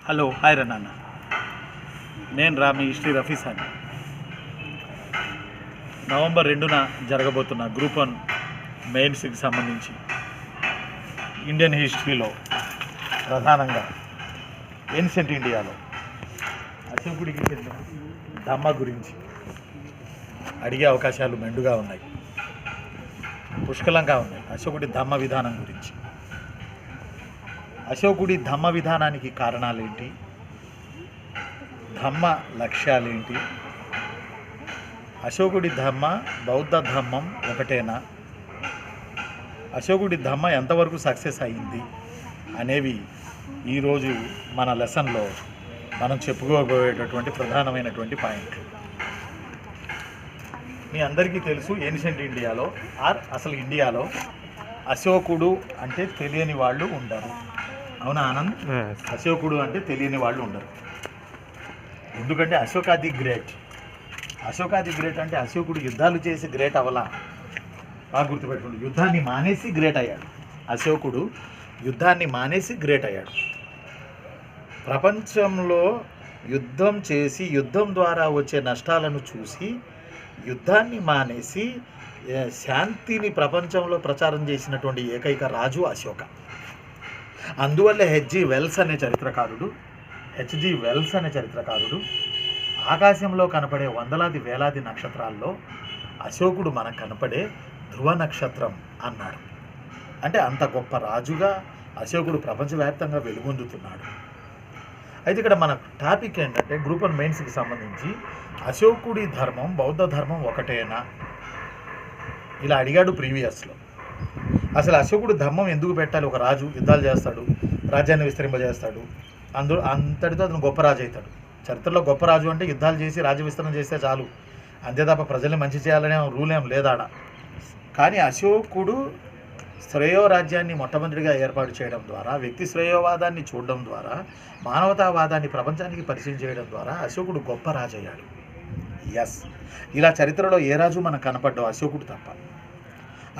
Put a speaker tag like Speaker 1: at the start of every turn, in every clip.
Speaker 1: Hello hi నాన్న, నేను మీ history రఫీసాని. November 2న జరగబోతున్న గ్రూప్ 1 మెయిన్స్కి సంబంధించి ఇండియన్ హిస్టరీలో ప్రధానంగా ఏన్షియంట్ ఇండియాలో అశోకుడికి చెందిన ధమ్మ గురించి అడిగే అవకాశాలు మెండుగా ఉన్నాయి, పుష్కలంగా ఉన్నాయి. అశోకుడి ధమ్మ విధానం గురించి, అశోకుడి ధమ్మ విధానానికి కారణాలేంటి, ధమ్మ లక్ష్యాలేంటి, అశోకుడి ధమ్మ బౌద్ధ ధమ్మం ఒకటేనా, అశోకుడి ధమ్మ ఎంతవరకు సక్సెస్ అయ్యింది అనేవి ఈరోజు మన లెసన్లో మనం చెప్పుకోబోయేటటువంటి ప్రధానమైనటువంటి పాయింట్లు. మీ అందరికీ తెలుసు, ఏన్షియంట్ ఇండియాలో అసలు ఇండియాలో అశోకుడు అంటే తెలియని వాళ్ళు ఉండరు. అవునా ఆనంద్? అశోకుడు అంటే తెలియని వాళ్ళు ఉండరు. ఎందుకంటే Ashoka the great. Ashoka the great అంటే అశోకుడు యుద్ధాలు చేసి గ్రేట్ అవ్వలా. బాగా గుర్తుపెట్టుకోండి, యుద్ధాన్ని మానేసి గ్రేట్ అయ్యాడు. అశోకుడు యుద్ధాన్ని మానేసి గ్రేట్ అయ్యాడు. ప్రపంచంలో యుద్ధం చేసి యుద్ధం ద్వారా వచ్చే నష్టాలను చూసి యుద్ధాన్ని మానేసి శాంతిని ప్రపంచంలో ప్రచారం చేసినటువంటి ఏకైక రాజు అశోక. అందువల్ల హెచ్జి వెల్స్ అనే చరిత్రకారుడు ఆకాశంలో కనపడే వందలాది వేలాది నక్షత్రాల్లో అశోకుడు మనకు కనపడే ధ్రువ నక్షత్రం అన్నాడు. అంటే అంత గొప్ప రాజుగా అశోకుడు ప్రపంచవ్యాప్తంగా వెలుగొందుతున్నాడు. అయితే ఇక్కడ మన టాపిక్ ఏంటంటే గ్రూప్ 1 మెయిన్స్కి సంబంధించి అశోకుడి ధర్మం బౌద్ధ ధర్మం ఒకటేనా ఇలా అడిగాడు ప్రీవియస్లో. అసలు అశోకుడు ధర్మం ఎందుకు పెట్టాలి? ఒక రాజు యుద్ధాలు చేస్తాడు, రాజ్యాన్ని విస్తరింపజేస్తాడు, అంతటితో అతను గొప్ప రాజు అవుతాడు. చరిత్రలో గొప్ప రాజు అంటే యుద్ధాలు చేసి రాజ్య విస్తరణ చేస్తే చాలు, అంతే తప్ప ప్రజల్ని మంచి చేయాలనే రూల్ ఏం లేదాడ. కానీ అశోకుడు శ్రేయో రాజ్యాన్ని మొట్టమొదటిగా ఏర్పాటు చేయడం ద్వారా, వ్యక్తి శ్రేయోవాదాన్ని చూడడం ద్వారా, మానవతావాదాన్ని ప్రపంచానికి పరిచయం చేయడం ద్వారా అశోకుడు గొప్ప రాజు అయ్యాడు. ఎస్, ఇలా చరిత్రలో ఏ రాజు మనకు కనపడ్డావు? అశోకుడు తప్ప.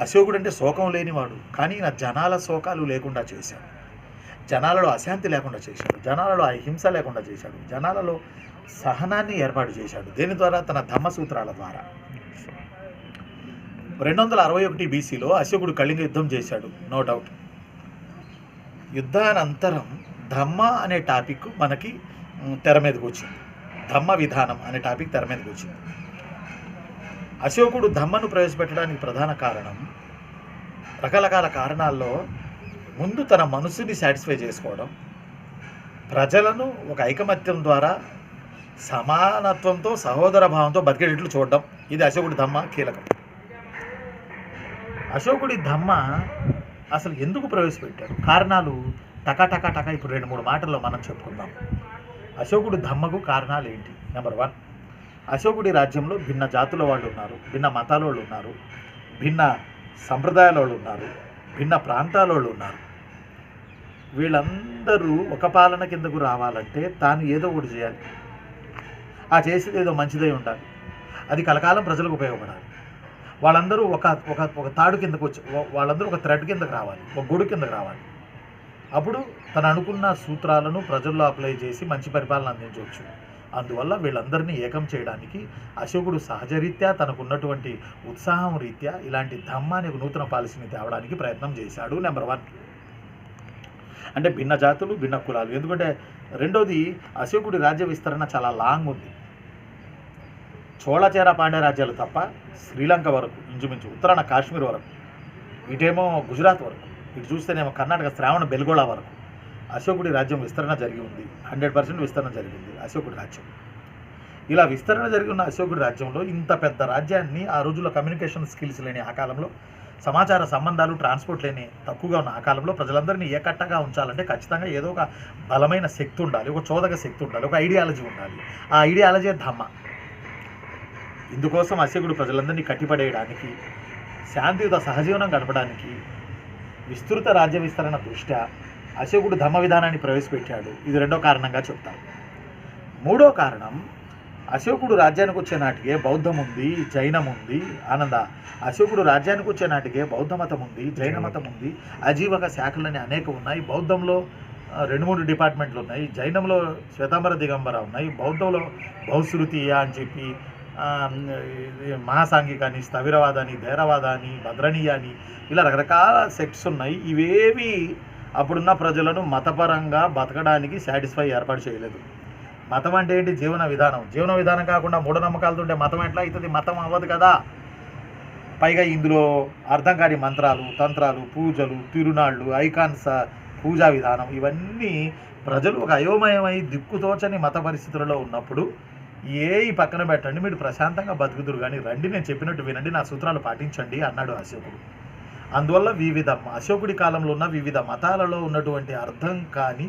Speaker 1: అశోకుడు అంటే శోకం లేనివాడు, కానీ ఈయన జనాల శోకాలు లేకుండా చేశాడు, జనాలలో అశాంతి లేకుండా చేశాడు, జనాలలో అహింస లేకుండా చేశాడు, జనాలలో సహనాన్ని ఏర్పాటు చేశాడు. దేని ద్వారా? తన ధమ్మ సూత్రాల ద్వారా. 261 BCలో అశోకుడు కళింగ యుద్ధం చేశాడు, నో డౌట్. యుద్ధానంతరం ధమ్మ అనే టాపిక్ మనకి తెర మీదకి వచ్చింది, ధమ్మ విధానం అనే టాపిక్ తెర మీదకి వచ్చింది. అశోకుడు ధమ్మను ప్రవేశపెట్టడానికి ప్రధాన కారణం, రకరకాల కారణాల్లో ముందు తన మనసుని సాటిస్ఫై చేసుకోవడం, ప్రజలను ఒక ఐకమత్యం ద్వారా సమానత్వంతో సహోదర భావంతో బతికేటట్లు చూడడం. ఇది అశోకుడి ధమ్మ కీలకం. అశోకుడి ధమ్మ అసలు ఎందుకు ప్రవేశపెట్టాడు? కారణాలు టకా ఇప్పుడు 2-3 మాటల్లో మనం చెప్పుకుందాం. అశోకుడి ధమ్మకు కారణాలు ఏంటి? నెంబర్ 1, అశోకుడి రాజ్యంలో భిన్న జాతుల వాళ్ళు ఉన్నారు, భిన్న మతాల వాళ్ళు ఉన్నారు, భిన్న సంప్రదాయాల వాళ్ళు ఉన్నారు, భిన్న ప్రాంతాల వాళ్ళు ఉన్నారు. వీళ్ళందరూ ఒక పాలన కిందకు రావాలంటే తాను ఏదో ఒకటి చేయాలి. ఆ చేసేది ఏదో మంచిదై ఉండాలి, అది కలకాలం ప్రజలకు ఉపయోగపడాలి. వాళ్ళందరూ ఒక తాడు కిందకు వచ్చి, వాళ్ళందరూ ఒక థ్రెడ్ కిందకు రావాలి, ఒక గొడుగు కిందకు రావాలి. అప్పుడు తను అనుకున్న సూత్రాలను ప్రజల్లో అప్లై చేసి మంచి పరిపాలన అందించవచ్చు. అందువల్ల వీళ్ళందరినీ ఏకం చేయడానికి అశోకుడు సహజరీత్యా తనకున్నటువంటి ఉత్సాహం రీత్యా ఇలాంటి ధమ్మ అనే నూతన పాలసీని తేవడానికి ప్రయత్నం చేశాడు. నెంబర్ 1 అంటే భిన్న జాతులు, భిన్న కులాలు. ఎందుకంటే రెండోది, అశోకుడి రాజ్య విస్తరణ చాలా లాంగ్ ఉంది. చోళచేర పాండ్య రాజ్యాలు తప్ప శ్రీలంక వరకు, ఇంచుమించు ఉత్తరాన కాశ్మీర్ వరకు, ఇటేమో గుజరాత్ వరకు, ఇటు చూస్తేనేమో కర్ణాటక శ్రావణ బెల్గోళ వరకు అశోకుడి రాజ్యం విస్తరణ జరిగి ఉంది. 100% విస్తరణ జరిగింది అశోకుడి రాజ్యం. ఇలా విస్తరణ జరిగి ఉన్న అశోకుడి రాజ్యంలో ఇంత పెద్ద రాజ్యాన్ని, ఆ రోజుల్లో కమ్యూనికేషన్ స్కిల్స్ లేని ఆ కాలంలో, సమాచార సంబంధాలు ట్రాన్స్పోర్ట్ లేని తక్కువగా ఉన్న ఆ కాలంలో ప్రజలందరినీ ఏకట్టగా ఉంచాలంటే ఖచ్చితంగా ఏదో ఒక బలమైన శక్తి ఉండాలి, ఒక చోదక శక్తి ఉండాలి, ఒక ఐడియాలజీ ఉండాలి. ఆ ఐడియాలజీ ధమ్మ. ఇందుకోసం అశోకుడు ప్రజలందరినీ కట్టిపడేయడానికి, శాంతియుత సహజీవనం గడపడానికి, విస్తృత రాజ్య విస్తరణ దృష్ట్యా అశోకుడు ధమ్మ విధానాన్ని ప్రవేశపెట్టాడు. ఇది 2వ కారణంగా చెప్తారు. 3వ కారణం, అశోకుడు రాజ్యానికి వచ్చే నాటికే బౌద్ధం ఉంది, జైనం ఉంది. ఆనంద, అశోకుడు రాజ్యానికి వచ్చే నాటికే బౌద్ధ మతం ఉంది, జైన మతం ఉంది, అజీవక శాఖలని అనేక ఉన్నాయి. బౌద్ధంలో 2-3 డిపార్ట్మెంట్లు ఉన్నాయి. జైనంలో శ్వేతాంబర దిగంబర ఉన్నాయి. బౌద్ధంలో బహుశ్రుతీయ అని చెప్పి ఇది మహాసాంఘిక అని, స్థవిరవాద అని, ధైర్యవాద అని, భద్రణీయ అని ఇలా రకరకాల సెక్ట్స్ ఉన్నాయి. ఇవేవి అప్పుడున్న ప్రజలను మతపరంగా బతకడానికి సాటిస్ఫై ఏర్పాటు చేయలేదు. మతం అంటే ఏంటి? జీవన విధానం. జీవన విధానం కాకుండా మూఢనమ్మకాలతో ఉంటే మతం ఎట్లా అవుతుంది? మతం అవ్వదు కదా. పైగా ఇందులో అర్థం కాని మంత్రాలు, తంత్రాలు, పూజలు, తిరునాళ్ళు, ఐకాన్స్, పూజా విధానం ఇవన్నీ ప్రజలు ఒక అయోమయమై దిక్కుతోచని మత పరిస్థితులలో ఉన్నప్పుడు ఈ పక్కన పెట్టండి, మీరు ప్రశాంతంగా బతుకుదురు కానీ రండి, నేను చెప్పినట్టు వినండి, నా సూత్రాలు పాటించండి అన్నాడు అశోకుడు. అందువల్ల అశోకుడి కాలంలో ఉన్న వివిధ మతాలలో ఉన్నటువంటి అర్థం కాని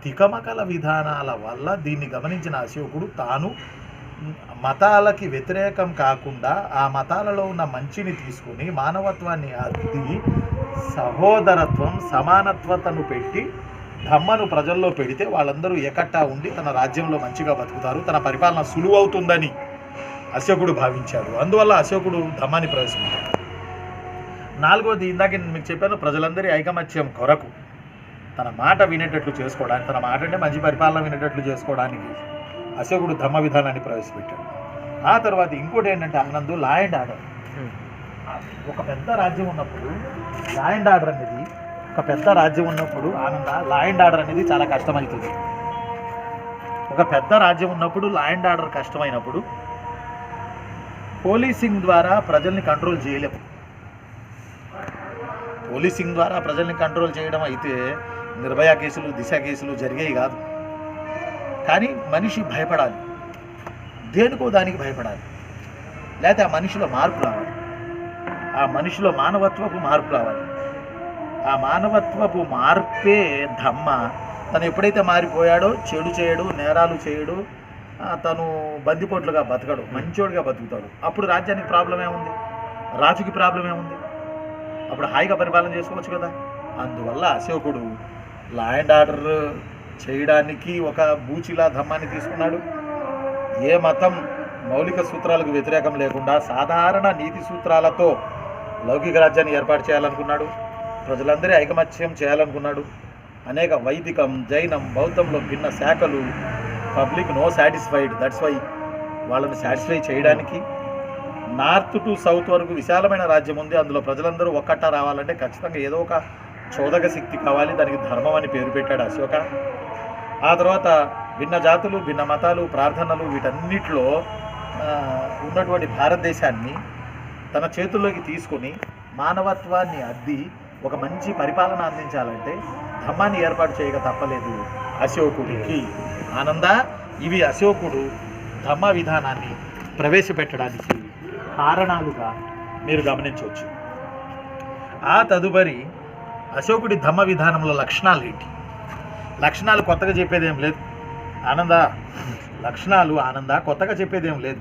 Speaker 1: తికమకల విధానాల వల్ల దీన్ని గమనించిన అశోకుడు తాను మతాలకి వ్యతిరేకం కాకుండా ఆ మతాలలో ఉన్న మంచిని తీసుకుని మానవత్వాన్ని అద్ది సహోదరత్వం, సమానత్వతను పెట్టి ధమ్మను ప్రజల్లో పెడితే వాళ్ళందరూ ఏకట్టా ఉండి తన రాజ్యంలో మంచిగా బతుకుతారు, తన పరిపాలన సులువవుతుందని అశోకుడు భావించాడు. అందువల్ల అశోకుడు ధమ్మాన్ని ప్రవేశపెట్టాడు. 4వది, ఇందాక మీకు చెప్పాను, ప్రజలందరి ఐకమత్యం కొరకు తన మాట వినేటట్లు చేసుకోవడానికి, తన మాట అంటే మంచి పరిపాలన వినేటట్లు చేసుకోవడానికి అశోకుడు ధమ్మ విధానాన్ని ప్రవేశపెట్టాడు. ఆ తర్వాత ఇంకోటి ఏంటంటే ఆనంద్, లా అండ్ ఆర్డర్. ఒక పెద్ద రాజ్యం ఉన్నప్పుడు లా అండ్ ఆర్డర్ అనేది లా అండ్ ఆర్డర్ అనేది చాలా కష్టమవుతుంది. ఒక పెద్ద రాజ్యం ఉన్నప్పుడు లా అండ్ ఆర్డర్ కష్టమైనప్పుడు పోలీసింగ్ ద్వారా ప్రజల్ని కంట్రోల్ చేయలేము. పోలీసింగ్ ద్వారా ప్రజల్ని కంట్రోల్ చేయడం అయితే నిర్భయ కేసులు, దిశ కేసులు జరిగేవి కాదు. కానీ మనిషి భయపడాలి, దేనికో దానికి భయపడాలి, లేకపోతే ఆ మనిషిలో మార్పు రావాలి, ఆ మనిషిలో మానవత్వపు మార్పు రావాలి. ఆ మానవత్వపు మార్పే ధమ్మ. తను ఎప్పుడైతే మారిపోయాడో చెడు చేయడు, నేరాలు చేయడు, తను బందిపోట్లుగా బతకడు, మంచోడిగా బతుకుతాడు. అప్పుడు రాజ్యానికి ప్రాబ్లం ఏముంది? రాజుకి ప్రాబ్లం ఏముంది? అప్పుడు హాయిగా పరిపాలన చేసుకోవచ్చు కదా. అందువల్ల అశోకుడు లా అండ్ ఆర్డర్ చేయడానికి ఒక బూచిలా ధమ్మాన్ని తీసుకున్నాడు. ఏ మతం మౌలిక సూత్రాలకు వ్యతిరేకం లేకుండా సాధారణ నీతి సూత్రాలతో లౌకిక రాజ్యాన్ని ఏర్పాటు చేయాలనుకున్నాడు. ప్రజలందరి ఐకమత్యం చేయాలనుకున్నాడు. అనేక వైదికం, జైనం, బౌద్ధంలో భిన్న శాఖలు, public no satisfied, that's why వాళ్ళని సాటిస్ఫై చేయడానికి నార్త్ టు సౌత్ వరకు విశాలమైన రాజ్యం ఉంది. అందులో ప్రజలందరూ ఒక్కటా రావాలంటే ఖచ్చితంగా ఏదో ఒక చోదక శక్తి కావాలి. దానికి ధర్మం అని పేరు పెట్టాడు అశోక. ఆ తర్వాత భిన్న జాతులు, భిన్న మతాలు, ప్రార్థనలు వీటన్నిటిలో ఉన్నటువంటి భారతదేశాన్ని తన చేతుల్లోకి తీసుకొని మానవత్వాన్ని అద్ది ఒక మంచి పరిపాలన అందించాలంటే ధమ్మాన్ని ఏర్పాటు చేయక తప్పలేదు అశోకుడికి. ఆనంద, ఇవి అశోకుడు ధమ్మ విధానాన్ని ప్రవేశపెట్టడానికి కారణాలుగా మీరు గమనించవచ్చు. ఆ తదుపరి అశోకుడి ధమ్మ విధానంలో లక్షణాలు ఏంటి? లక్షణాలు కొత్తగా చెప్పేదేం లేదు ఆనంద. కొత్తగా చెప్పేదేం లేదు.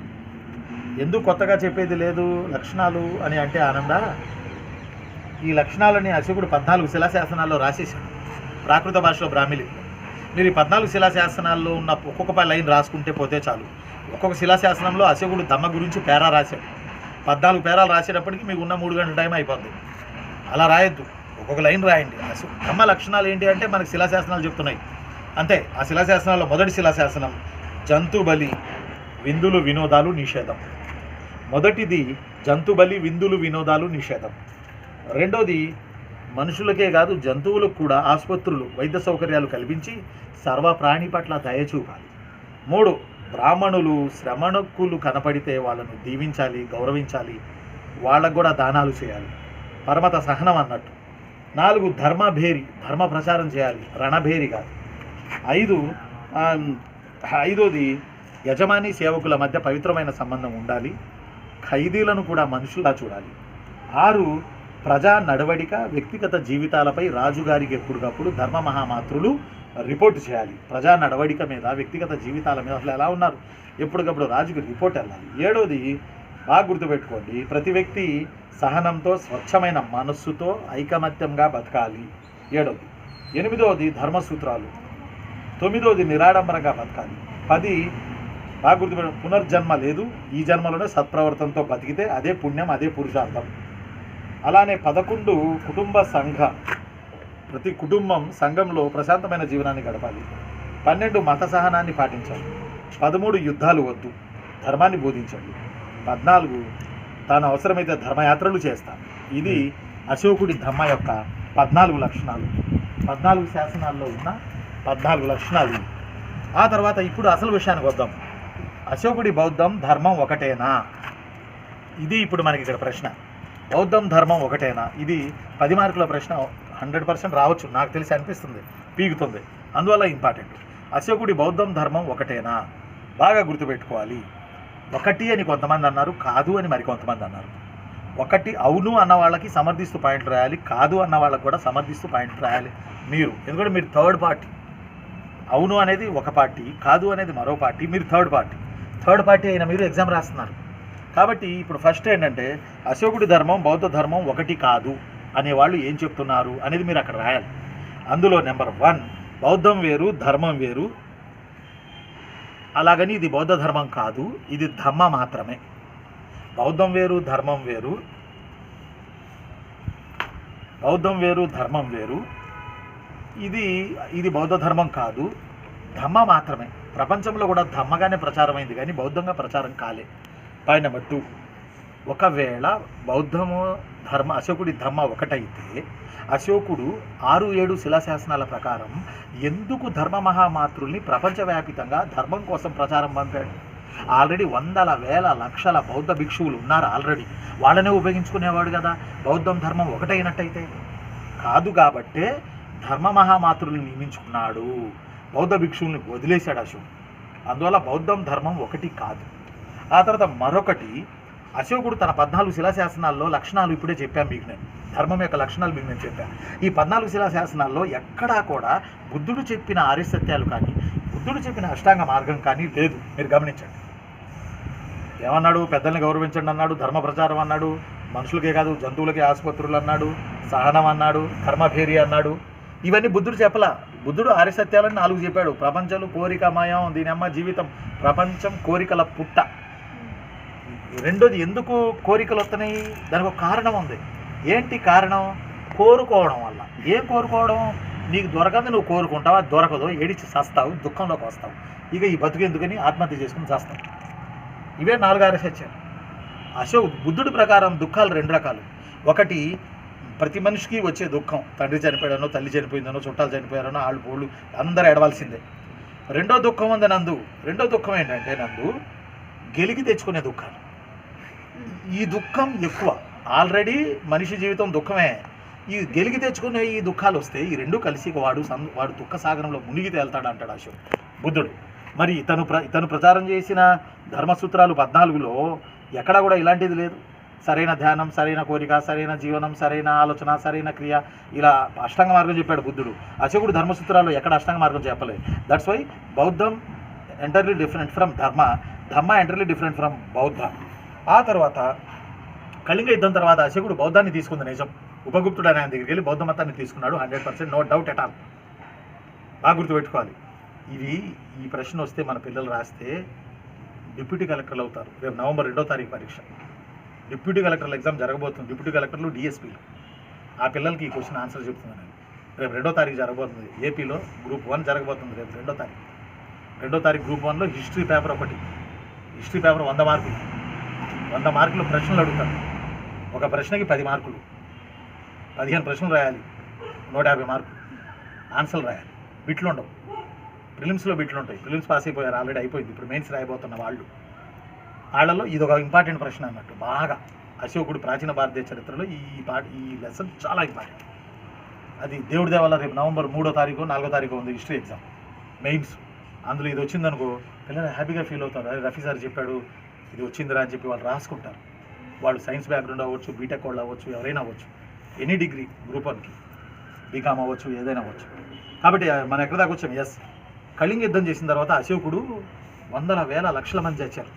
Speaker 1: ఎందుకు కొత్తగా చెప్పేది లేదు లక్షణాలు అని అంటే ఆనంద, ఈ లక్షణాలని అశోకుడు 14 శిలాశాసనాల్లో రాసేశాడు, ప్రాకృత భాషలో బ్రాహ్మీ. మీరు ఈ 14 శిలాశాసనాల్లో ఉన్న ఒక్కొక్క లైన్ రాసుకుంటే పోతే చాలు. ఒక్కొక్క శిలాశాసనంలో అశోకుడు ధమ్మ గురించి పేరా రాశాడు. 14 పేరాలు రాసేటప్పటికి మీకు ఉన్న 3 గంటల టైం అయిపోద్ది. అలా రాయొద్దు, ఒక్కొక్క లైన్ రాయండి. ధమ్మ లక్షణాలు ఏంటి అంటే మనకు శిలాశాసనాలు చెప్తున్నాయి అంతే. ఆ శిలాశాసనాల్లో మొదటి శిలాశాసనం జంతు బలి, విందులు, వినోదాలు నిషేధం. మొదటిది జంతు బలి, విందులు, వినోదాలు నిషేధం. రెండోది మనుషులకే కాదు జంతువులకు కూడా ఆసుపత్రులు, వైద్య సౌకర్యాలు కల్పించి సర్వ ప్రాణి పట్ల దయ చూపాలి. 3 బ్రాహ్మణులు శ్రమణకులు కనపడితే వాళ్ళను దీవించాలి, గౌరవించాలి, వాళ్ళకు కూడా దానాలు చేయాలి, పరమత సహనం అన్నట్టు. 4 ధర్మభేరి, ధర్మ ప్రచారం చేయాలి, రణభేరి కాదు. 5వది యజమాని సేవకుల మధ్య పవిత్రమైన సంబంధం ఉండాలి, ఖైదీలను కూడా మనుషులా చూడాలి. 6 ప్రజా నడవడిక, వ్యక్తిగత జీవితాలపై రాజుగారికి ఎప్పటికప్పుడు ధర్మ మహామాతృలు రిపోర్ట్ చేయాలి. ప్రజా నడవడిక మీద, వ్యక్తిగత జీవితాల మీద అసలు ఎలా ఉన్నారు ఎప్పటికప్పుడు రాజుకి రిపోర్ట్ వెళ్ళాలి. 7వది బాగా గుర్తుపెట్టుకోండి, ప్రతి వ్యక్తి సహనంతో, స్వచ్ఛమైన మనస్సుతో ఐకమత్యంగా బతకాలి. 7వది. 8వది ధర్మసూత్రాలు. 9వది నిరాడంబరంగా బతకాలి. 10 బాగా గుర్తుపెట్టు, పునర్జన్మ లేదు, ఈ జన్మలోనే సత్ప్రవర్తనతో బతికితే అదే పుణ్యం, అదే పురుషార్థం. అలానే 11 కుటుంబ సంఘ ప్రతి కుటుంబం సంఘంలో ప్రశాంతమైన జీవనాన్ని గడపాలి. 12 మత సహనాన్ని పాటించాలి. 13 యుద్ధాలు వద్దు, ధర్మాన్ని బోధించండి. 14 తాను అవసరమైతే ధర్మయాత్రలు చేస్తాను. ఇది అశోకుడి ధర్మ యొక్క 14 లక్షణాలు. 14 శాసనాల్లో ఉన్న 14 లక్షణాలు. ఆ తర్వాత ఇప్పుడు అసలు విషయానికి వద్దాం. అశోకుడి బౌద్ధం ధర్మం ఒకటేనా? ఇది ఇప్పుడు మనకి ఇక్కడ ప్రశ్న. బౌద్ధం ధర్మం ఒకటేనా? ఇది 10 మార్కుల ప్రశ్న. 100% రావచ్చు, నాకు తెలిసి అనిపిస్తుంది, పీగుతుంది. అందువల్ల ఇంపార్టెంట్. అశోకుడి బౌద్ధం ధర్మం ఒకటేనా? బాగా గుర్తుపెట్టుకోవాలి. ఒకటి అని కొంతమంది అన్నారు, కాదు అని మరి కొంతమంది అన్నారు. ఒకటి అవును అన్న వాళ్ళకి సమర్థిస్తూ పాయింట్ రాయాలి, కాదు అన్న వాళ్ళకి కూడా సమర్థిస్తూ పాయింట్ రాయాలి మీరు. ఎందుకంటే మీరు థర్డ్ పార్టీ. అవును అనేది ఒక పార్టీ, కాదు అనేది మరో పార్టీ, మీరు థర్డ్ పార్టీ అయిన మీరు ఎగ్జామ్ రాస్తున్నారు. కాబట్టి ఇప్పుడు ఫస్ట్ ఏంటంటే అశోకుడి ధర్మం బౌద్ధ ధర్మం ఒకటి కాదు అనేవాళ్ళు ఏం చెప్తున్నారు అనేది మీరు అక్కడ రాయాలి. అందులో నెంబర్ 1 బౌద్ధం వేరు ధర్మం వేరు, అలాగని ఇది బౌద్ధ ధర్మం కాదు, ఇది ధమ్మ మాత్రమే. బౌద్ధం వేరు ధర్మం వేరు, బౌద్ధం వేరు ధర్మం వేరు, ఇది బౌద్ధ ధర్మం కాదు, ధమ్మ మాత్రమే. ప్రపంచంలో కూడా ధమ్మగానే ప్రచారమైంది కానీ బౌద్ధంగా ప్రచారం కాలే. పాయింట్ నెంబర్ 2 ఒకవేళ బౌద్ధము అశోకుడి ధమ్మ ఒకటైతే అశోకుడు 6-7 శిలాశాసనాల ప్రకారం ఎందుకు ధర్మ మహామాతృల్ని ప్రపంచవ్యాపితంగా ధర్మం కోసం ప్రచారం పంపాడు? ఆల్రెడీ వందల వేల లక్షల బౌద్ధ భిక్షువులు ఉన్నారు ఆల్రెడీ, వాళ్ళనే ఉపయోగించుకునేవాడు కదా. బౌద్ధం ధర్మం ఒకటైనట్టయితే కాదు కాబట్టే ధర్మ మహామాతృల్ని నియమించుకున్నాడు, బౌద్ధ భిక్షువుల్ని వదిలేశాడు అశోకుడు. అందువల్ల బౌద్ధం ధర్మం ఒకటి కాదు. ఆ తర్వాత మరొకటి, అశోకుడు తన 14 శిలాశాసనాల్లో లక్షణాలు ఇప్పుడే చెప్పాను మీకు, నేను ధర్మం యొక్క లక్షణాలు మీకు నేను చెప్పాను. ఈ 14 శిలాశాసనాల్లో ఎక్కడా కూడా బుద్ధుడు చెప్పిన ఆర్యసత్యాలు కానీ బుద్ధుడు చెప్పిన అష్టాంగ మార్గం కానీ లేదు. మీరు గమనించండి. ఏమన్నాడు? పెద్దల్ని గౌరవించండి అన్నాడు, ధర్మ ప్రచారం అన్నాడు, మనుషులకే కాదు జంతువులకే ఆసుపత్రులు అన్నాడు, సహనం అన్నాడు, కర్మభేరి అన్నాడు. ఇవన్నీ బుద్ధుడు చెప్పలా. బుద్ధుడు ఆర్యసత్యాలని 4 చెప్పాడు. ప్రపంచం కోరికమయం, దీనమ్మ జీవితం, ప్రపంచం కోరికల పుట్ట. రెండోది, ఎందుకు కోరికలు వస్తున్నాయి? దానికి ఒక కారణం ఉంది. ఏంటి కారణం? కోరుకోవడం వల్ల. ఏం కోరుకోవడం? నీకు దొరకదు, నువ్వు కోరుకుంటావు, అది దొరకదు, ఏడిచి చస్తావు, దుఃఖంలోకి వస్తావు. ఇక ఈ బతుకు ఎందుకని ఆత్మహత్య చేసుకుని చస్తావు. ఇవే 4 ఆర్యసత్యాలు. బుద్ధుడి ప్రకారం దుఃఖాలు 2 రకాలు. ఒకటి, ప్రతి మనిషికి వచ్చే దుఃఖం, తండ్రి చనిపోయాడనో, తల్లి చనిపోయిందనో, చుట్టాలు చనిపోయారనో, ఆళ్ళు పోళ్ళు అందరూ ఏడవలసిందే. రెండో దుఃఖం ఉంది నందు. రెండో దుఃఖం ఏంటంటే నందు, గెలికి తెచ్చుకునే దుఃఖాలు. ఈ దుఃఖం ఎక్కువ. ఆల్రెడీ మనిషి జీవితం దుఃఖమే. ఈ గెలికి తెచ్చుకునే ఈ దుఃఖాలు వస్తే ఈ రెండు కలిసి వాడు దుఃఖ సాగరంలో మునిగి తేల్తాడు అంటాడు బుద్ధుడు. మరి ఇతను ప్రచారం చేసిన ధర్మసూత్రాలు 14లో ఎక్కడా కూడా ఇలాంటిది లేదు. సరైన ధ్యానం, సరైన కోరిక, సరైన జీవనం, సరైన ఆలోచన, సరైన క్రియ, ఇలా అష్టాంగ మార్గం చెప్పాడు బుద్ధుడు. అశోకుడు ధర్మసూత్రాల్లో ఎక్కడ అష్టాంగ మార్గం చెప్పలేదు. దట్స్ వై బౌద్ధం entirely different from Dharma entirely different from Bauddha. ఆ తర్వాత కళింగ యుద్ధం తర్వాత అశోకుడు బౌద్ధాన్ని తీసుకుంది నిజం. ఉపగుప్తుడు ఆయన దగ్గరికి వెళ్ళి బౌద్ధ మతాన్ని తీసుకున్నాడు. 100%, నో డౌట్ ఎట్ ఆల్. బాగా గుర్తుపెట్టుకోవాలి. ఈ ప్రశ్న వస్తే మన పిల్లలు రాస్తే డిప్యూటీ కలెక్టర్లు అవుతారు. రేపు నవంబర్ 2వ తారీఖు పరీక్ష. డిప్యూటీ కలెక్టర్ల ఎగ్జామ్ జరగబోతుంది. డిప్యూటీ కలెక్టర్లు, డిఎస్పీలు. ఆ పిల్లలకి ఈ క్వశ్చన్ ఆన్సర్ చెప్తున్నాను. రేపు 2వ తారీఖు జరగబోతుంది. ఏపీలో గ్రూప్ 1 జరగబోతుంది రేపు 2వ తారీఖు. 2వ తారీఖు గ్రూప్ 1లో హిస్టరీ పేపర్ ఒకటి. హిస్టరీ పేపర్ 100 మార్కులు. 100 మార్కులు ప్రశ్నలు అడుగుతారు. ఒక ప్రశ్నకి 10 మార్కులు. 15 ప్రశ్నలు రాయాలి. 150 మార్కులు. ఆన్సర్లు రాయాలి. బిట్లు ఉండవు. ప్రిలిమ్స్లో బిట్లు ఉంటాయి. ప్రిలిమ్స్ పాస్ అయిపోయారు, ఆల్రెడీ అయిపోయింది. ఇప్పుడు మెయిన్స్ రాయబోతున్న వాళ్ళలో ఇది ఒక ఇంపార్టెంట్ ప్రశ్న అన్నట్టు. బాగా అశోకుడు ప్రాచీన భారతదేశ చరిత్రలో ఈ లెసన్ చాలా ఇంపార్టెంట్. అది దేవుడి దేవాల రేపు నవంబర్ 3వ తారీఖు 4వ తారీఖు ఉంది హిస్టరీ ఎగ్జామ్ మెయిన్స్. అందులో ఇది వచ్చిందనుకో పిల్లలు హ్యాపీగా ఫీల్ అవుతారు. అదే రఫీ సార్ చెప్పాడు, ఇది వచ్చిందిరా అని చెప్పి వాళ్ళు రాసుకుంటారు. వాళ్ళు సైన్స్ బ్యాక్గ్రౌండ్ అవ్వచ్చు, బీటెక్ వాళ్ళు అవ్వచ్చు, ఎవరైనా అవ్వచ్చు, ఎనీ డిగ్రీ గ్రూప్ 1కి, బీకామ్ అవ్వచ్చు, ఏదైనా అవ్వచ్చు. కాబట్టి మనం ఎక్కడ దాకా వచ్చాం? ఎస్, కళింగ యుద్ధం చేసిన తర్వాత అశోకుడు వందల వేల లక్షల మంది చచ్చారు.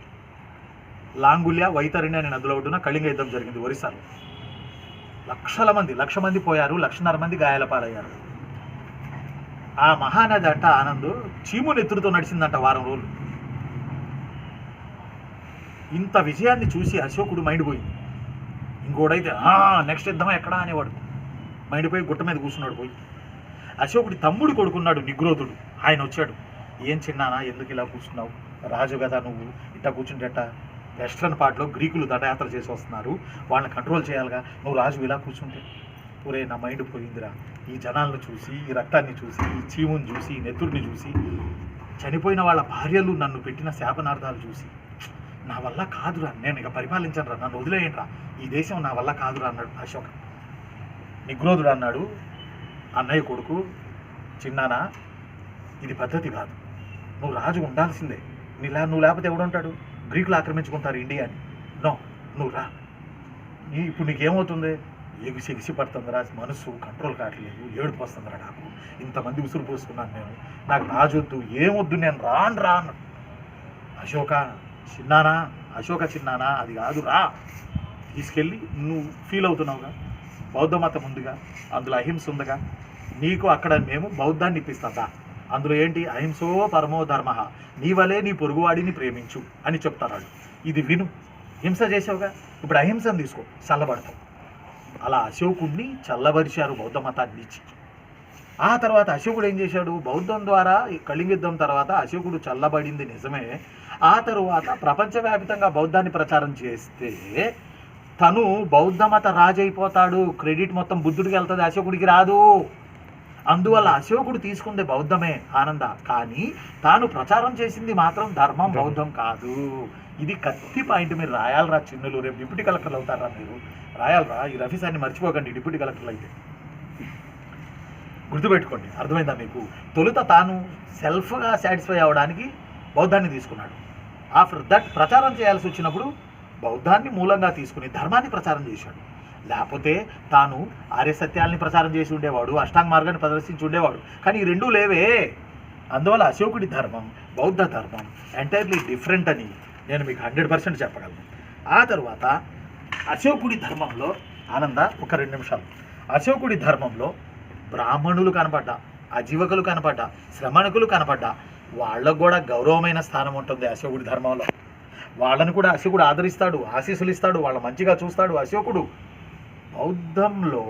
Speaker 1: లాంగుల్య, వైతరణి అనే నదుల ఒడ్డున కళింగ యుద్ధం జరిగింది ఒరిస్సాలో. లక్ష మంది పోయారు. 1.5 మంది గాయాల పాలయ్యారు. ఆ మహానది అంట ఆనంద్ చీము నెత్తురుతో నడిచిందంట వారం రోజులు. ఇంత విజయాన్ని చూసి అశోకుడు మైండ్ పోయింది. ఇంకోడైతే నెక్స్ట్ యుద్ధం ఎక్కడా అనేవాడు. మైండ్ పోయి గుట్ట మీద కూర్చున్నాడు. పోయి అశోకుడి తమ్ముడు కొడుకున్నాడు నిగ్రోధుడు, ఆయన వచ్చాడు. ఏం చిన్నానా, ఎందుకు ఇలా కూర్చున్నావు? రాజు కదా నువ్వు, ఇట్లా కూర్చుంటేట వెస్ట్రన్ పార్ట్లో గ్రీకులు దండయాత్ర చేసి వస్తున్నారు, వాళ్ళని కంట్రోల్ చేయాలిగా, నువ్వు రాజు ఇలా కూర్చుంటే. ఒరే నా మైండ్ పోయిందిరా, ఈ జనాలను చూసి, ఈ రక్తాన్ని చూసి, ఈ చీముని చూసి, ఈ నెత్తుడిని చూసి, చనిపోయిన వాళ్ళ భార్యలు నన్ను పెట్టిన శాపనార్థాలు చూసి నా వల్ల కాదురా, నేను ఇక పరిపాలించనురా, నన్ను వదిలేయండిరా, ఈ దేశం నా వల్ల కాదురా అన్నాడు అశోక. నిగ్రోధుడు అన్నాడు, అన్నయ్య కొడుకు చిన్నానా, ఇది పద్ధతి కాదు, నువ్వు రాజు ఉండాల్సిందే, నువ్వు లేకపోతే ఎవడుంటాడు, గ్రీకులు ఆక్రమించుకుంటారు ఇండియాని, నో నువ్వు రా. ఇప్పుడు నీకేమవుతుంది, ఎగిసి పడుతుందిరా, మనసు కంట్రోల్ కావట్లేదు, ఏడుపు వస్తుందిరా నాకు, ఇంతమంది ఉసురు పోసుకున్నాను నేను, నాకు రాజు వద్దు, ఏమొద్దు, నేను రాను అన్నాడు. అశోక చిన్నానా అది కాదు రా, తీసుకెళ్ళి నువ్వు ఫీల్ అవుతున్నావుగా, బౌద్ధ మతం ఉందిగా, అందులో అహింస ఉందిగా, నీకు అక్కడ మేము బౌద్ధాన్ని ఇప్పిస్తుందా, అందులో ఏంటి, అహింసో పరమో ధర్మ, నీ వలే నీ పొరుగువాడిని ప్రేమించు అని చెప్తారు వాళ్ళు. ఇది విను, హింస చేసావుగా, ఇప్పుడు అహింసను తీసుకో, చల్లబడతావు. అలా అశోకుడిని చల్లబరిచారు బౌద్ధ మతాన్ని ఇచ్చి. ఆ తర్వాత అశోకుడు ఏం చేశాడు, బౌద్ధం ద్వారా కళింగ యుద్ధం తర్వాత అశోకుడు చల్లబడింది నిజమే, ఆ తరువాత ప్రపంచవ్యాప్తంగా బౌద్ధాన్ని ప్రచారం చేస్తే తను బౌద్ధ మత రాజు అయిపోతాడు, క్రెడిట్ మొత్తం బుద్ధుడికి వెళ్తుంది, అశోకుడికి రాదు. అందువల్ల అశోకుడు తీసుకుందే బౌద్ధమే ఆనంద, కానీ తాను ప్రచారం చేసింది మాత్రం ధర్మం బౌద్ధం కాదు. ఇది కత్తి పాయింట్, మీరు రాయాలరా చిన్నులు, రేపు డిప్యూటీ కలెక్టర్లు అవుతారా మీరు, రాయాలరా. ఈ రఫీసాన్ని మర్చిపోకండి, డిప్యూటీ కలెక్టర్లు అయితే గుర్తుపెట్టుకోండి, అర్థమైందా మీకు. తొలుత తాను సెల్ఫ్గా సాటిస్ఫై అవ్వడానికి బౌద్ధాన్ని తీసుకున్నాడు, ఆఫ్టర్ దట్ ప్రచారం చేయాల్సి వచ్చినప్పుడు బౌద్ధాన్ని మూలంగా తీసుకుని ధర్మాన్ని ప్రచారం చేశాడు. లేకపోతే తాను ఆర్య సత్యాల్ని ప్రచారం చేసి ఉండేవాడు, అష్టాంగ మార్గాన్ని ప్రదర్శించి ఉండేవాడు, కానీ ఈ రెండూ లేవే. అందువల్ల అశోకుడి ధర్మం బౌద్ధ ధర్మం ఎంటైర్లీ డిఫరెంట్ అని నేను మీకు 100% చెప్పగలను. ఆ తర్వాత అశోకుడి ధర్మంలో ఆనంద, ఒక 2 నిమిషాలు, అశోకుడి ధర్మంలో బ్రాహ్మణులు కనపడ్డా, అజీవకులు కనపడ్డా, శ్రమణకులు కనపడ్డా, వాళ్ళకు కూడా గౌరవమైన స్థానం ఉంటుంది అశోకుడి ధర్మంలో. వాళ్ళని కూడా అశోకుడు ఆదరిస్తాడు, ఆశీస్సులు ఇస్తాడు, వాళ్ళ మంచిగా చూస్తాడు అశోకుడు. బౌద్ధంలో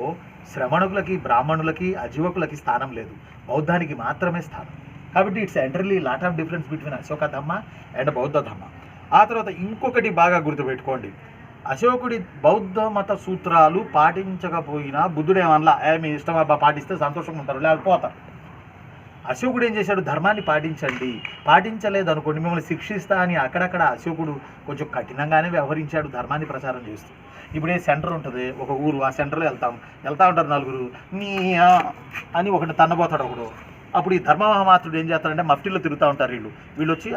Speaker 1: శ్రమణకులకి, బ్రాహ్మణులకి, అజీవకులకి స్థానం లేదు, బౌద్ధానికి మాత్రమే స్థానం. కాబట్టి it's entirely lot of difference between Ashoka ధర్మ అండ్ బౌద్ధ ధర్మ. ఆ తర్వాత ఇంకొకటి బాగా గుర్తుపెట్టుకోండి, అశోకుడి బౌద్ధ మత సూత్రాలు పాటించకపోయినా బుద్ధుడేమనలా, మీ ఇష్టం అబ్బా, పాటిస్తే సంతోషంగా ఉంటారు, లేకపోతారు. అశోకుడు ఏం చేశాడు, ధర్మాన్ని పాటించండి, పాటించలేదు అనుకోండి మిమ్మల్ని శిక్షిస్తా అని అక్కడక్కడ అశోకుడు కొంచెం కఠినంగానే వ్యవహరించాడు ధర్మాన్ని ప్రచారం చేస్తూ. ఇప్పుడే సెంటర్ ఉంటుంది ఒక ఊరు, ఆ సెంటర్లో వెళ్తా ఉంటారు నలుగురు, నీ అని ఒకటి తన్నబోతాడు ఒకడు. అప్పుడు ఈ ధర్మమహామాత్రుడు ఏం చేస్తారంటే మఫ్టీలో తిరుగుతూ ఉంటారు వీళ్ళు వచ్చి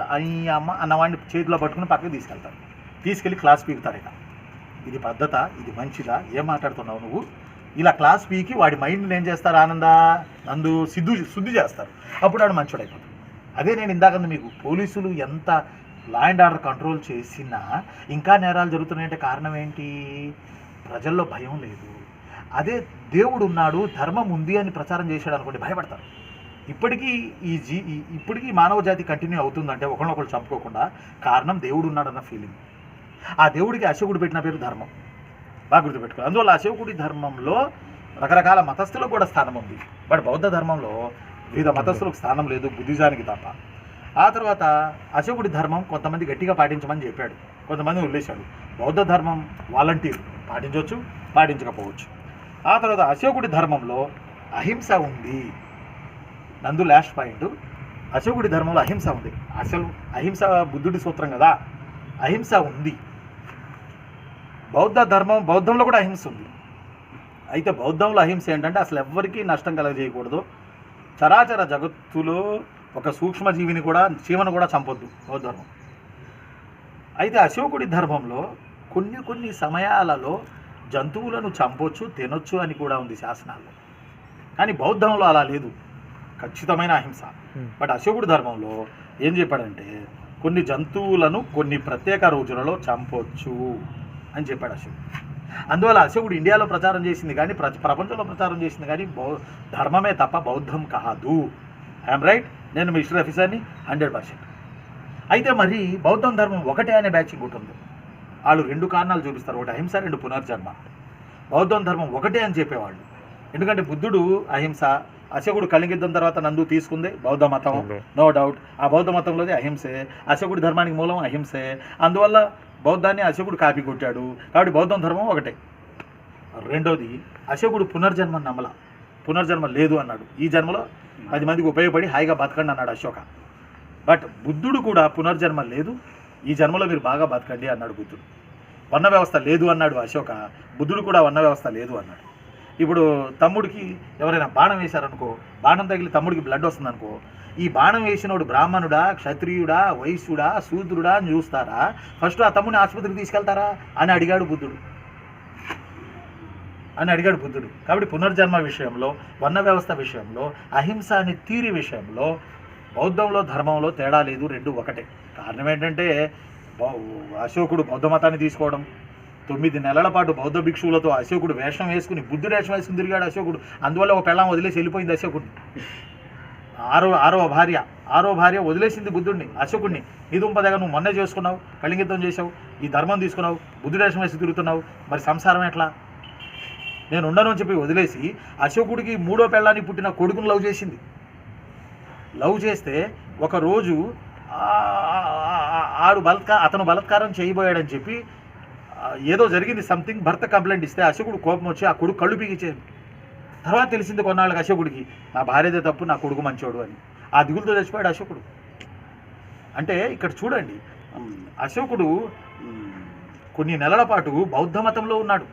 Speaker 1: అమ్మ అన్నవాడిని చేతిలో పట్టుకుని పక్కకి తీసుకెళ్తారు, తీసుకెళ్ళి క్లాస్ పీకుతారు. ఇక ఇది పద్ధత, ఇది మంచిదా, ఏం మాట్లాడుతున్నావు నువ్వు, ఇలా క్లాస్ పీకి వాడి మైండ్ని ఏం చేస్తారు, నందు శుద్ధి చేస్తారు. అప్పుడు వాడు మంచోడైపోతాడు. అదే నేను ఇందాక మీకు పోలీసులు ఎంత లా అండ్ ఆర్డర్ కంట్రోల్ చేసినా ఇంకా నేరాలు జరుగుతున్నాయంటే కారణం ఏంటి, ప్రజల్లో భయం లేదు. అదే దేవుడు ఉన్నాడు, ధర్మం ఉంది అని ప్రచారం చేశాడు అనుకోండి, భయపడతారు. ఇప్పటికీ మానవ జాతి కంటిన్యూ అవుతుందంటే ఒకరినొకరు చంపుకోకుండా కారణం దేవుడు ఉన్నాడన్న ఫీలింగ్. ఆ దేవుడికి అశోకుడు పెట్టిన పేరు ధర్మం, బాగా గుర్తుపెట్టుకోవాలి. అందువల్ల అశోకుడి ధర్మంలో రకరకాల మతస్థులకు కూడా స్థానం ఉంది, బట్ బౌద్ధ ధర్మంలో వివిధ మతస్థులకు స్థానం లేదు, బుద్ధిజానికి తప్ప. ఆ తర్వాత అశోకుడి ధర్మం కొంతమంది గట్టిగా పాటించమని చెప్పాడు, కొంతమంది వదిలేశాడు. బౌద్ధ ధర్మం వాలంటీర్, పాటించవచ్చు పాటించకపోవచ్చు. ఆ తర్వాత అశోకుడి ధర్మంలో అహింస ఉంది. నందు లాస్ట్ పాయింట్, అశోకుడి ధర్మంలో అహింస ఉంది. అసలు అహింస బుద్ధుడి సూత్రం కదా, అహింస ఉంది. బౌద్ధంలో కూడా అహింస ఉంది. అయితే బౌద్ధంలో అహింస ఏంటంటే అసలు ఎవ్వరికీ నష్టం కలగజేయకూడదు, చరాచర జగత్తులో ఒక సూక్ష్మజీవిని కూడా, చీమను కూడా చంపొద్దు బౌద్ధ ధర్మం. అయితే అశోకుడి ధర్మంలో కొన్ని సమయాలలో జంతువులను చంపొచ్చు, తినొచ్చు అని కూడా ఉంది శాసనాల్లో. కానీ బౌద్ధంలో అలా లేదు, ఖచ్చితమైన అహింస. బట్ అశోకుడి ధర్మంలో ఏం చెప్పాడంటే కొన్ని జంతువులను కొన్ని ప్రత్యేక రోజులలో చంపొచ్చు అని చెప్పాడు అశోకుడు. అందువల్ల అశోకుడు ఇండియాలో ప్రచారం చేసింది కానీ, ప్రపంచంలో ప్రచారం చేసింది కానీ ధర్మమే తప్ప బౌద్ధం కాదు. ఐఎమ్ రైట్, నేను మిస్టర్ ఆఫీసర్ని 100%. అయితే మరి బౌద్ధం ధర్మం ఒకటే అనే బ్యాచింగ్ ఉంటుంది, వాళ్ళు 2 కారణాలు చూపిస్తారు, ఒకటి అహింస, 2 పునర్జన్మ. బౌద్ధం ధర్మం ఒకటే అని చెప్పేవాళ్ళు, ఎందుకంటే బుద్ధుడు అహింస, అశోకుడు కళింగ యుద్ధం తర్వాత నందు తీసుకుంది బౌద్ధ మతం, నో డౌట్. ఆ బౌద్ధ మతంలోది అహింసే. అశోకుడి ధర్మానికి మూలం అహింసే. అందువల్ల బౌద్ధాన్ని అశోకుడు కాపీ కొట్టాడు. కాబట్టి బౌద్ధం ధర్మం ఒకటే. రెండోది, అశోకుడు పునర్జన్మ నమ్మల, పునర్జన్మ లేదు అన్నాడు. ఈ జన్మలో 10 మందికి ఉపయోగపడి హాయిగా బతకండి అన్నాడు అశోక. బట్ బుద్ధుడు కూడా పునర్జన్మ లేదు, ఈ జన్మలో మీరు బాగా బతకండి అన్నాడు బుద్ధుడు. వర్ణ వ్యవస్థ లేదు అన్నాడు అశోక, బుద్ధుడు కూడా వర్ణ వ్యవస్థ లేదు అన్నాడు. ఇప్పుడు తమ్ముడికి ఎవరైనా బాణం వేశారనుకో, బాణం తగిలి తమ్ముడికి బ్లడ్ వస్తుందనుకో, ఈ బాణం వేసినోడు బ్రాహ్మణుడా, క్షత్రియుడా, వైశ్యుడా, శూద్రుడా అని చూస్తారా? ఫస్ట్ ఆ తమ్ముడిని ఆసుపత్రికి తీసుకెళ్తారా అని అడిగాడు బుద్ధుడు. కాబట్టి పునర్జన్మ విషయంలో, వర్ణ వ్యవస్థ విషయంలో, అహింస అనే థియరీ విషయంలో బౌద్ధంలో ధర్మంలో తేడా లేదు, రెండు ఒకటే. కారణం ఏంటంటే అశోకుడు బౌద్ధ మతాన్ని తీసుకోవడం, 9 నెలల పాటు బౌద్ధ భిక్షువులతో అశోకుడు వేషం వేసుకుని, బుద్ధుడు వేషం వేసుకుని తిరిగాడు అశోకుడు. అందువల్ల ఒక పెళ్ళాం వదిలేసి వెళ్ళిపోయింది అశోకుడిని. ఆరో భార్య వదిలేసింది బుద్ధుడిని, అశోకుడిని. నీ దుంపదగా నువ్వు మొన్నే చేసుకున్నావు, కళింగితం చేసావు, ఈ ధర్మం తీసుకున్నావు, బుద్ధుడు వేషం వేసి తిరుగుతున్నావు, మరి సంసారం ఎట్లా? నేను ఉండను అని చెప్పి వదిలేసి అశోకుడికి 3వ పెళ్ళాన్ని పుట్టిన కొడుకును లవ్ చేస్తే ఒకరోజు అతను బలత్కారం చేయబోయాడని చెప్పి ఏదో జరిగింది సంథింగ్, భర్త కంప్లైంట్ ఇస్తే అశోకుడు కోపం వచ్చి ఆ కొడుకు కళ్ళు పీకిచ్చాడు. తర్వాత తెలిసింది కొన్నాళ్ళకి అశోకుడికి నా భార్యదే తప్పు, నా కొడుకు మంచోడు అని. ఆ దిగులతో చచ్చిపోయాడు అశోకుడు. అంటే ఇక్కడ చూడండి, అశోకుడు కొన్ని నెలల పాటు బౌద్ధ మతంలో ఉన్నాడు.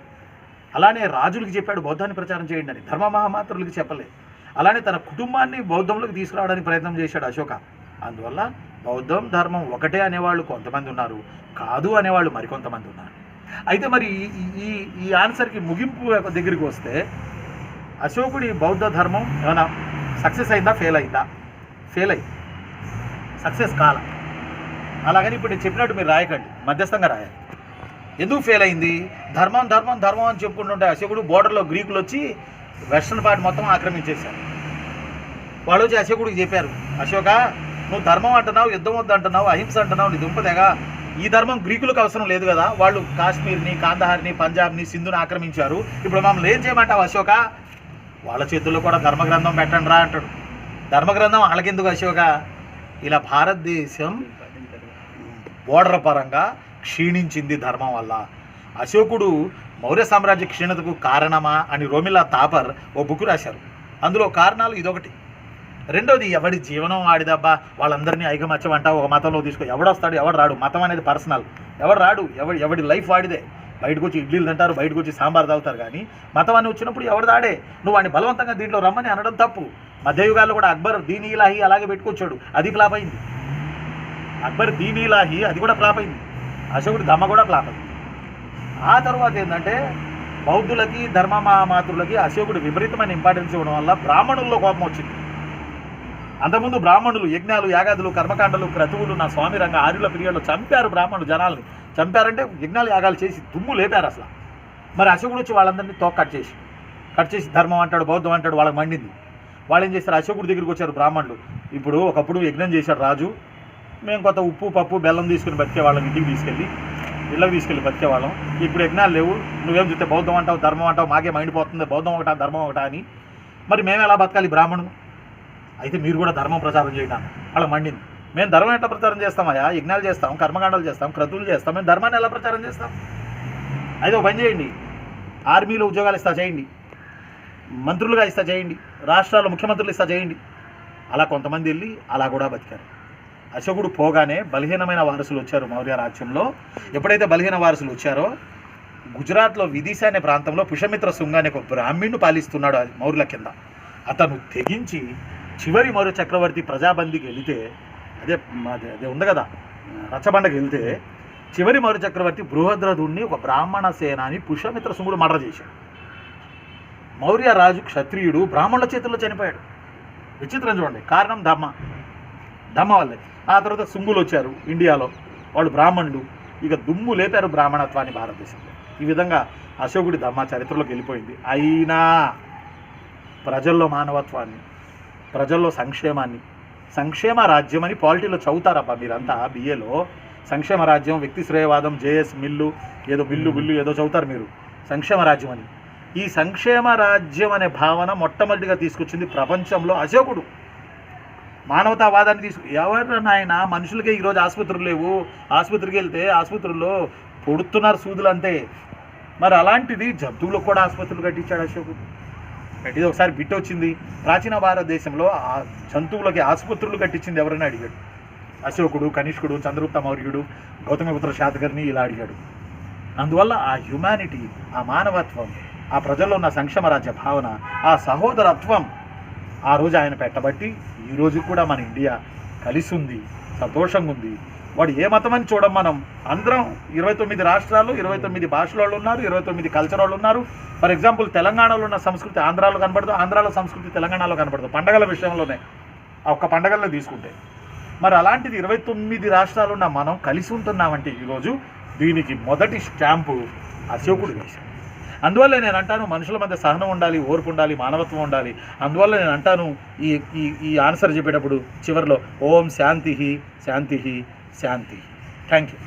Speaker 1: అలానే రాజులకి చెప్పాడు బౌద్ధాన్ని ప్రచారం చేయండి అని, ధర్మ మహామాత్రులకి చెప్పలేదు. అలానే తన కుటుంబాన్ని బౌద్ధంలోకి తీసుకురావడానికి ప్రయత్నం చేశాడు అశోక. అందువల్ల బౌద్ధం ధర్మం ఒకటే అనేవాళ్ళు కొంతమంది ఉన్నారు, కాదు అనేవాళ్ళు మరికొంతమంది ఉన్నారు. అయితే మరి ఈ ఆన్సర్కి ముగింపు దగ్గరికి వస్తే అశోకుడి బౌద్ధ ధర్మం ఏమైనా సక్సెస్ అయిందా, ఫెయిల్ అయిందా? ఫెయిల్ అయింది, సక్సెస్ కాల. అలాగని ఇప్పుడు నేను చెప్పినట్టు మీరు రాయకండి, మధ్యస్థంగా రాయాలి. ఎందుకు ఫెయిల్ అయింది? ధర్మం ధర్మం ధర్మం అని చెప్పుకుంటుంటే అశోకుడు బోర్డర్లో గ్రీకులు వచ్చి వెస్ట్రన్ పార్ట్ మొత్తం ఆక్రమించేశారు. వాళ్ళు వచ్చి అశోకుడికి చెప్పారు, అశోక నువ్వు ధర్మం అంటున్నావు, యుద్ధం వద్దు అంటున్నావు, అహింస అంటున్నావు, నీ దుంపదేగా ఈ ధర్మం గ్రీకులకు అవసరం లేదు కదా, వాళ్ళు కాశ్మీర్ని, కాందహార్ని, పంజాబ్ని, సింధుని ఆక్రమించారు, ఇప్పుడు మమ్మల్ని ఏం చేయమంటావు అశోక? వాళ్ళ చేతుల్లో కూడా ధర్మగ్రంథం పెట్టండి రా అంటాడు. ధర్మగ్రంథం వాళ్ళకెందుకు అశోక? ఇలా భారతదేశం బోర్డర్ పరంగా క్షీణించింది ధర్మం వల్ల. అశోకుడు మౌర్య సామ్రాజ్య క్షీణతకు కారణమా అని రోమిలా తాపర్ ఓ బుక్ రాశారు. అందులో కారణాలు ఇదొకటి. రెండోది, ఎవడి జీవనం వాడిదబ్బా, వాళ్ళందరినీ ఐకమత్యం అంటావు ఒక మతంలో తీసుకో, ఎవడొస్తాడు ఎవడు రాడు, మతం అనేది పర్సనల్, ఎవడు రాడు, ఎవడి లైఫ్ వాడిదే. బయటకు వచ్చి ఇడ్లీలు తింటారు, బయటకు వచ్చి సాంబార్ తాగుతారు, కానీ మతం అని వచ్చినప్పుడు ఎవడు దాడే. నువ్వు వాడిని బలవంతంగా దీంట్లో రమ్మని అనడం తప్పు. మధ్యయుగాల్లో కూడా అక్బర్ దీని ఇలాహి అలాగే పెట్టుకొచ్చాడు, అది ఫ్లాప్ అయింది. అక్బర్ దీని ఇలాహి అది కూడా ఫ్లాప్ అయింది, అశోకుడి దమ్మ కూడా ఫ్లాప్ అయింది. ఆ తర్వాత ఏంటంటే బౌద్ధులకి, ధర్మ మహామాతృలకి అశోకుడు విపరీతమైన ఇంపార్టెన్స్ ఇవ్వడం వల్ల బ్రాహ్మణుల్లో కోపం వచ్చింది. అంతకుముందు బ్రాహ్మణులు యజ్ఞాలు, యాగాదులు, కర్మకాండలు, క్రతువులు, నా స్వామి రంగ ఆర్యుల పీరియడ్లో చంపారు. బ్రాహ్మణులు జనాల్ని చంపారంటే యజ్ఞాలు, యాగాలు చేసి దుమ్ము లేపారు అసలు. మరి అశోకుడు వచ్చి వాళ్ళందరినీ కట్ చేసి ధర్మం అంటాడు, బౌద్ధం అంటాడు, వాళ్ళకి మండింది. వాళ్ళు ఏం చేస్తారు, అశోకుడి దగ్గరికి వచ్చారు బ్రాహ్మణులు. ఇప్పుడు ఒకప్పుడు యజ్ఞం చేశాడు రాజు, మేము కొత్త ఉప్పు, పప్పు, బెల్లం తీసుకుని బతికేవాళ్ళం, ఇంటికి తీసుకెళ్ళి ఇళ్ళకి తీసుకెళ్ళి బతికేవాళ్ళం. ఇప్పుడు యజ్ఞాలు లేవు, నువ్వేం చూస్తే బౌద్ధం అంటావు, ధర్మం అంటావు, మాకే మైండిపోతుంది, బౌద్ధం ఒకటా ధర్మం ఒకటా అని. మరి మేము ఎలా బతకాలి బ్రాహ్మణులు? అయితే మీరు కూడా ధర్మం ప్రచారం చేయడానికి వాళ్ళకి మండింది. మేము ధర్మం ఎట్లా ప్రచారం చేస్తామయ్యా? యజ్ఞాలు చేస్తాం, కర్మకాండాలు చేస్తాం, క్రతువులు చేస్తాం, మేము ధర్మాన్ని ఎలా ప్రచారం చేస్తాం? అయితే ఒక పని చేయండి, ఆర్మీలో ఉద్యోగాలు ఇస్తా చేయండి, మంత్రులుగా ఇస్తా చేయండి, రాష్ట్రాల్లో ముఖ్యమంత్రులు ఇస్తా చేయండి. అలా కొంతమంది వెళ్ళి అలా కూడా బతికారు. అశోకుడు పోగానే బలహీనమైన వారసులు వచ్చారు మౌర్య రాజ్యంలో. ఎప్పుడైతే బలహీన వారసులు వచ్చారో, గుజరాత్లో విదిశా అనే ప్రాంతంలో పుష్యమిత్ర శుంగ అనే ఒక బ్రాహ్మణుడు పాలిస్తున్నాడు మౌర్యుల కింద. అతను తెగించి చివరి మౌర్య చక్రవర్తి ప్రజాబందీకి వెళితే, అదే ఉంది కదా రచ్చబండకి వెళ్తే, చివరి మౌర్య చక్రవర్తి బృహద్రథుడిని ఒక బ్రాహ్మణ సేనాని పుష్యమిత్ర శుంగుడు మర్డర్ చేశాడు. మౌర్య రాజు క్షత్రియుడు బ్రాహ్మణుల చేతుల్లో చనిపోయాడు. విచిత్రం చూడండి, కారణం దమ్మ వల్లే. ఆ తర్వాత శుంగులు వచ్చారు ఇండియాలో, వాళ్ళు బ్రాహ్మణులు, ఇక దుమ్ము లేపారు బ్రాహ్మణత్వాన్ని భారతదేశంలో. ఈ విధంగా అశోకుడి దమ్మ చరిత్రలోకి వెళ్ళిపోయింది. అయినా ప్రజల్లో మానవత్వాన్ని, ప్రజల్లో సంక్షేమాన్ని, సంక్షేమ రాజ్యం అని పాలిటీలో చదువుతారబ్బా మీరంతా. బిఏలో సంక్షేమ రాజ్యం, వ్యక్తి శ్రేయవాదం, జేఎస్ మిల్లు ఏదో బిల్లు ఏదో చదువుతారు మీరు, సంక్షేమ రాజ్యం అని. ఈ సంక్షేమ రాజ్యం అనే భావన మొట్టమొదటిగా తీసుకొచ్చింది ప్రపంచంలో అశోకుడు. మానవతావాదాన్ని ఎవరు నాయన, మనుషులకే ఈరోజు ఆసుపత్రులు లేవు, ఆసుపత్రికి వెళ్తే ఆసుపత్రుల్లో పొడుతున్నారు సూదులు అంతే. మరి అలాంటిది జంతువులకు కూడా ఆసుపత్రులు కట్టించాడు అశోకుడు. ఇది ఒకసారి బిట్ వచ్చింది, ప్రాచీన భారతదేశంలో ఆ జంతువులకి ఆసుపత్రులు కట్టించింది ఎవరైనా అడిగాడు. అశోకుడు, కనిష్కుడు, చంద్రగుప్త మౌర్యుడు, గౌతమిపుత్ర శాతకర్ణి ఇలా అడిగాడు. అందువల్ల ఆ హ్యుమానిటీ, ఆ మానవత్వం, ఆ ప్రజల్లో ఉన్న సంక్షేమ రాజ్య భావన, ఆ సహోదరత్వం ఆ రోజు ఆయన పెట్టబట్టి ఈరోజు కూడా మన ఇండియా కలిసి ఉంది, సంతోషంగా ఉంది. వాడు ఏ మతం అని చూడం, మనం అందరం 29 రాష్ట్రాలు, 29 భాషల వాళ్ళు ఉన్నారు, 29 కల్చర్ వాళ్ళు ఉన్నారు. ఫర్ ఎగ్జాంపుల్ తెలంగాణలో ఉన్న సంస్కృతి ఆంధ్రాలో కనబడదు, ఆంధ్రాలో సంస్కృతి తెలంగాణలో కనబడదు, పండగల విషయంలోనే ఆ ఒక్క పండగల్లో తీసుకుంటే. మరి అలాంటిది 29 రాష్ట్రాలు ఉన్న మనం కలిసి ఉంటున్నామంటే ఈరోజు దీనికి మొదటి స్టాంపు అశోకుడు వేశాడు. అందువల్ల నేను అంటాను, మనుషుల మధ్య సహనం ఉండాలి, ఓర్పు ఉండాలి, మానవత్వం ఉండాలి. అందువల్ల నేను అంటాను, ఈ ఈ ఈ ఆన్సర్ చెప్పేటప్పుడు చివరిలో ఓం శాంతి శాంతి శాంతి. Thank you.